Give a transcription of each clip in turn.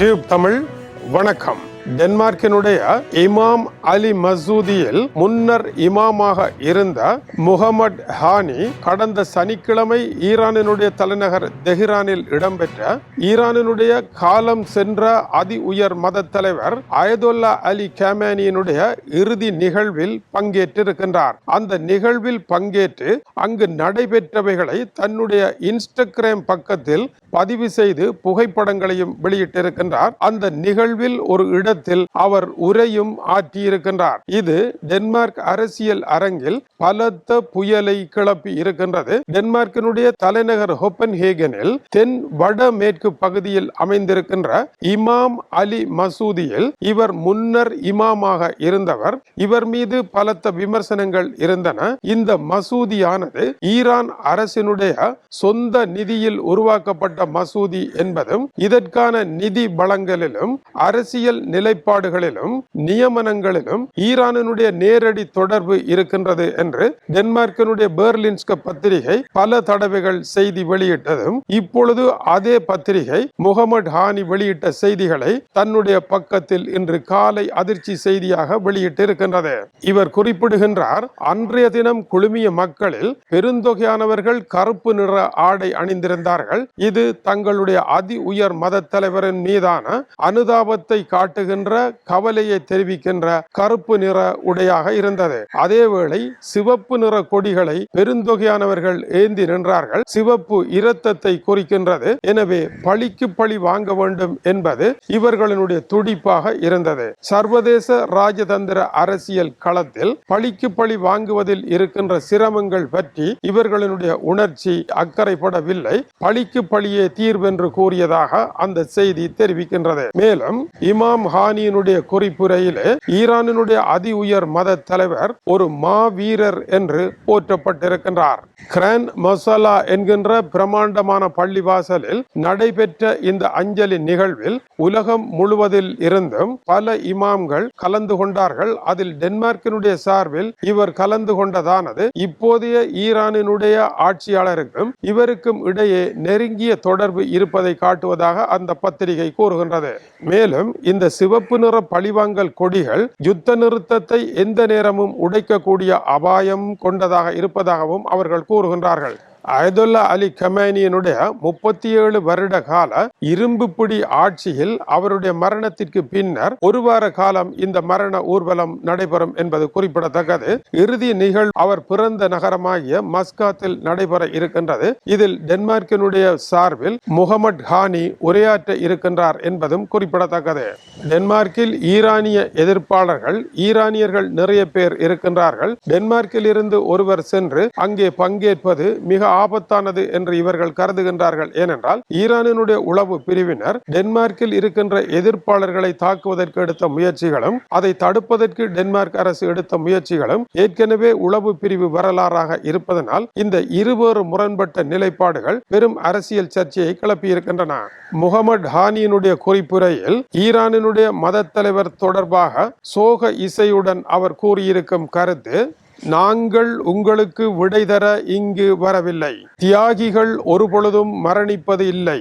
Tube Tamil வணக்கம். டென்மார்க்கினுடைய இமாம் அலி மசூதியில் முன்னர் இமாமாக இருந்த முகமது ஹானி கடந்த சனிக்கிழமை ஈரானினுடைய தலைநகர் தெஹ்ரானில் இடம்பெற்ற ஈரானினுடைய காலம் சென்ற அதி உயர் மத தலைவர் அயதொல்லா அலி கமேனியினுடைய இறுதி நிகழ்வில் பங்கேற்றிருக்கின்றார். அந்த நிகழ்வில் பங்கேற்று அங்கு நடைபெற்றவைகளை தன்னுடைய இன்ஸ்டாகிராம் பக்கத்தில் பதிவு செய்து புகைப்படங்களையும் வெளியிட்டிருக்கின்றார். அந்த நிகழ்வில் ஒரு இடத்தில் அவர் உரையும் ஆற்றியிருக்கின்றார். இது டென்மார்க் அரசியல் அரங்கில் பலத்த புயலை கிளப்பி இருக்கின்றது. டென்மார்க்கினுடைய தலைநகர் கோப்பன்ஹேகனில் தென் வடமேற்கு பகுதியில் அமைந்திருக்கின்ற இமாம் அலி மசூதியில் இவர் முன்னர் இமாமாக இருந்தவர். இவர் மீது பலத்த விமர்சனங்கள் இருந்தன. இந்த மசூதியானது ஈரான் அரசினுடைய சொந்த நிதியில் உருவாக்கப்பட்ட மசூதி என்பதும் இதற்கான நிதி வழங்கலிலும் அரசியல் நிலைப்பாடுகளிலும் நியமனங்களிலும் ஈரானினுடைய நேரடி தொடர்பு இருக்கின்றது என்று டென்மார்க்கினுடைய பெர்லின்ஸ்க பத்திரிகை பல தடவைகள் செய்தி வெளியிட்டதும் இப்பொழுது அதே பத்திரிகை முகமது ஹானி வெளியிட்ட செய்திகளை தன்னுடைய பக்கத்தில் இன்று காலை அதிர்ச்சி செய்தியாக வெளியிட்டிருக்கின்றது. இவர் குறிப்பிடுகின்றார், அன்றைய தினம் குழுமிய மக்களில் பெருந்தொகையானவர்கள் கருப்பு நிற ஆடை அணிந்திருந்தார்கள். இது தங்களுடைய அதி உயர் மத தலைவரின் மீதான அனுதாபத்தை காட்டுகின்ற கவலையை தெரிவிக்கின்ற கருப்பு நிற உடையாக இருந்தது. அதேவேளை சிவப்பு நிற கொடிகளை பெருந்தொகையானவர்கள் ஏந்தி நின்றார்கள். சிவப்பு இரத்தத்தை குறிக்கின்றது. எனவே பழிக்கு பழி வாங்க வேண்டும் என்பது இவர்களுடைய துடிப்பாக இருந்தது. சர்வதேச ராஜதந்திர அரசியல் களத்தில் பழிக்கு பழி வாங்குவதில் இருக்கின்ற சிரமங்கள் பற்றி இவர்களுடைய உணர்ச்சி அக்கறைப்படவில்லை. பழிக்கு பழியே தீர்வென்று கூறியதாக அந்த செய்தி தெரிவிக்கின்றது. மேலும் இமாம் ஹானியினுடைய குறிப்புரையிலே ஈரானினுடைய அதி உயர் மத தலைவர் ஒரு மாவீரர் என்று போற்றப்பட்டிருக்கின்றார். கிரான் மசாலா என்கின்ற பிரமாண்டமான பள்ளிவாசலில் நடைபெற்ற இந்த அஞ்சலி நிகழ்வில் உலகம் முழுவதில் இருந்தும் பல இமாம்கள் கலந்து கொண்டார்கள். அதில் டென்மார்க்கினுடைய சார்பில் இவர் கலந்து கொண்டதானது இப்போதைய ஈரானினுடைய ஆட்சியாளருக்கும் இவருக்கும் இடையே நெருங்கிய தொடர்பு இருப்பதை காட்டுவதாக அந்த பத்திரிகை கூறுகின்றது. மேலும் இந்த சிவப்பு நிற பழிவாங்கல் கொடிகள் யுத்த நிறுத்தத்தை எந்த நேரமும் உடைக்கக்கூடிய அபாயம் கொண்டதாக இருப்பதாகவும் அவர்கள் கூறுகின்றார்கள். அயதொல்லா அலி கமேனியினுடைய 37 வருட கால இரும்பு பிடி ஆட்சியில் அவருடைய மரணத்திற்கு பின்னர் ஒரு வார காலம் இந்த மரண ஊர்வலம் நடைபெறும் என்பது குறிப்பிடத்தக்கது. இறுதி நிகழ்வு அவர் பிறந்த நகரமாகிய மஸ்காத்தில் நடைபெற இருக்கின்றது. இதில் டென்மார்க்கினுடைய சார்பில் முகமது ஹானி உரையாற்ற இருக்கின்றார் என்பதும் குறிப்பிடத்தக்கது. டென்மார்க்கில் ஈரானிய எதிர்ப்பாளர்கள் ஈரானியர்கள் நிறைய பேர் இருக்கின்றார்கள். டென்மார்க்கில் இருந்து ஒருவர் சென்று அங்கே பங்கேற்பது மிக ஆபத்தானது என்று இவர்கள் கருதுகின்றார்கள். ஏனென்றால் ஈரானினுடைய உளவு பிரிவினர் டென்மார்க்கில் இருக்கின்ற எதிர்ப்பாளர்களை தாக்குவதற்கு எடுத்த முயற்சிகளும் அதை தடுப்பதற்கு டென்மார்க் அரசு எடுத்த முயற்சிகளும் ஏற்கனவே உளவு பிரிவு வரலாறாக இருப்பதனால் இந்த இருவேறு முரண்பட்ட நிலைப்பாடுகள் பெரும் அரசியல் சர்ச்சையை கிளப்பியிருக்கின்றன. முகமது ஹானியினுடைய குறிப்புரையில் ஈரானினுடைய மத தலைவர் தொடர்பாக சோக இசையுடன் அவர் கூறியிருக்கும் கருத்து, நாங்கள் உங்களுக்கு விடை தர இங்கு வரவில்லை. தியாகிகள் ஒரு பொழுதும் மரணிப்பது இல்லை.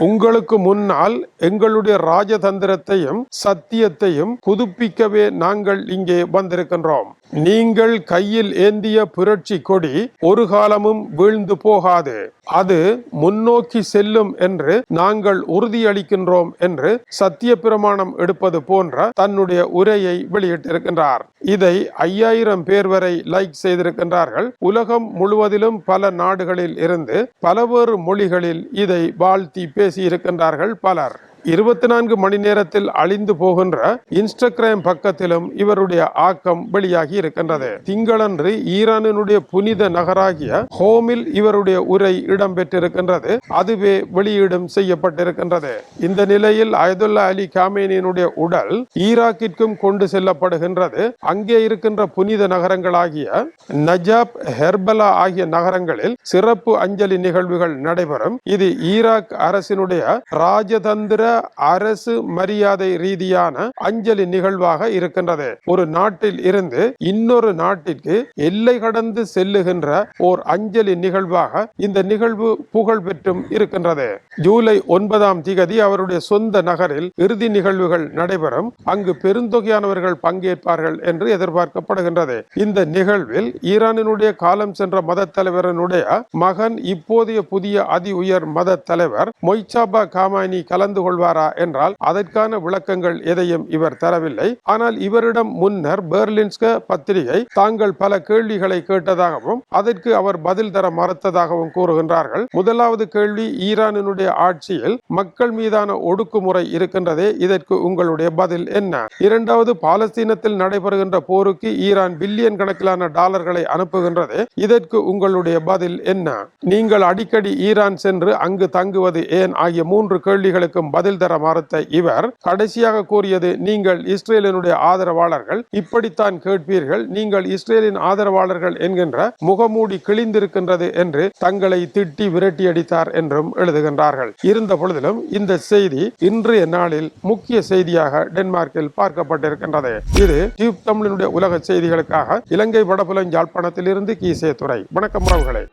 உங்களுக்கு முன்னால் எங்களுடைய ராஜதந்திரத்தையும் சத்தியத்தையும் புதுப்பிக்கவே நாங்கள் இங்கே வந்திருக்கின்றோம். நீங்கள் கையில் ஏந்திய புரட்சி கொடி ஒரு காலமும் வீழ்ந்து போகாது. அது முன்னோக்கி செல்லும் என்று நாங்கள் உறுதியளிக்கின்றோம் என்று சத்திய பிரமாணம் எடுப்பது போன்ற தன்னுடைய உரையை வெளியிட்டிருக்கின்றார். இதை 5000 பேர் வரை லைக் செய்திருக்கின்றார்கள். உலகம் முழுவதிலும் பல நாடுகளில் இருந்து பலவேறு மொழிகளில் இதை வாழ்த்தி பேசியிருக்கின்றார்கள் பலர். 24 மணி நேரத்தில் அழிந்து போகின்ற இன்ஸ்டாகிராம் பக்கத்திலும் இவருடைய ஆக்கம் வெளியாகி இருக்கின்றது. திங்களன்று ஈரானினுடைய புனித நகராகிய ஹோமில் இவருடைய உரை இடம்பெற்றிருக்கின்றது. அதுவே வெளியீடும் செய்யப்பட்டிருக்கின்றது. இந்த நிலையில் அயதொல்லா அலி கமேனியினுடைய உடல் ஈராக்கிற்கும் கொண்டு செல்லப்படுகின்றது. அங்கே இருக்கின்ற புனித நகரங்களாகிய நஜாப், ஹெர்பலா ஆகிய நகரங்களில் சிறப்பு அஞ்சலி நிகழ்வுகள் நடைபெறும். இது ஈராக் அரசினுடைய ராஜதந்திர அரசு மரியாதை ரீதியான அஞ்சலி நிகழ்வாக இருக்கின்றது. ஒரு நாட்டில் இருந்து இன்னொரு நாட்டிற்கு எல்லை கடந்து செல்லுகின்ற ஓர் அஞ்சலி நிகழ்வாக இந்த நிகழ்வு புகழ் பெற்றும் இருக்கின்றது. ஜூலை 9 அவருடைய சொந்த நகரில் இறுதி நிகழ்வுகள் நடைபெறும். அங்கு பெருந்தொகையானவர்கள் பங்கேற்பார்கள் என்று எதிர்பார்க்கப்படுகின்றது. இந்த நிகழ்வில் ஈரானினுடைய காலம் சென்ற மத தலைவரனுடைய மகன் இப்போதைய புதிய அதி உயர் மத தலைவர் மொய்சாபா காமானி கலந்து கொள்வாரா என்றால் அதற்கான விளக்கங்கள் எதையும் இவர் தரவில்லை. ஆனால் இவரிடம் முன்னர் பெர்லின்ஸ்க பத்திரிகை தாங்கள் பல கேள்விகளை கேட்டதாகவும் அதற்கு அவர் பதில் தர மறுத்ததாகவும் கூறுகின்றார்கள். முதலாவது கேள்வி, ஈரானினுடைய ஆட்சியில் மக்கள் மீதான ஒடுக்குமுறை இருக்கின்றதே, இதற்கு உங்களுடைய பதில் என்ன? இரண்டாவது, பாலஸ்தீனத்தில் நடைபெறுகின்ற போருக்கு ஈரான் பில்லியன் கணக்கிலான டாலர்களை அனுப்புகின்றதே, இதற்கு உங்களுடைய பதில் என்ன? நீங்கள் அடிக்கடி ஈரான் சென்று அங்கு தங்குவது ஏன்? ஆகிய 3 கேள்விகளுக்கும் பதில் தர மறுத்த இவர் கடைசியாக கூறியது, நீங்கள் இஸ்ரேலினுடைய ஆதரவாளர்கள், இப்படித்தான் கேட்பீர்கள், நீங்கள் இஸ்ரேலின் ஆதரவாளர்கள் என்கின்ற முகமூடி கிழிந்திருக்கின்றது என்று தங்களை திட்டி விரட்டி அடித்தார் என்றும் எழுதுகின்றார்கள். இருந்த பொழுதிலும் இந்த செய்தி இன்றைய நாளில் முக்கிய செய்தியாக டென்மார்க்கில் பார்க்கப்பட்டிருக்கின்றது. இது டியூப் தமிழினுடைய உலக செய்திகளுக்காக இலங்கை வடபுலன் யாழ்ப்பாணத்தில் இருந்து கீசே துறை. வணக்கம் உறவுகளே.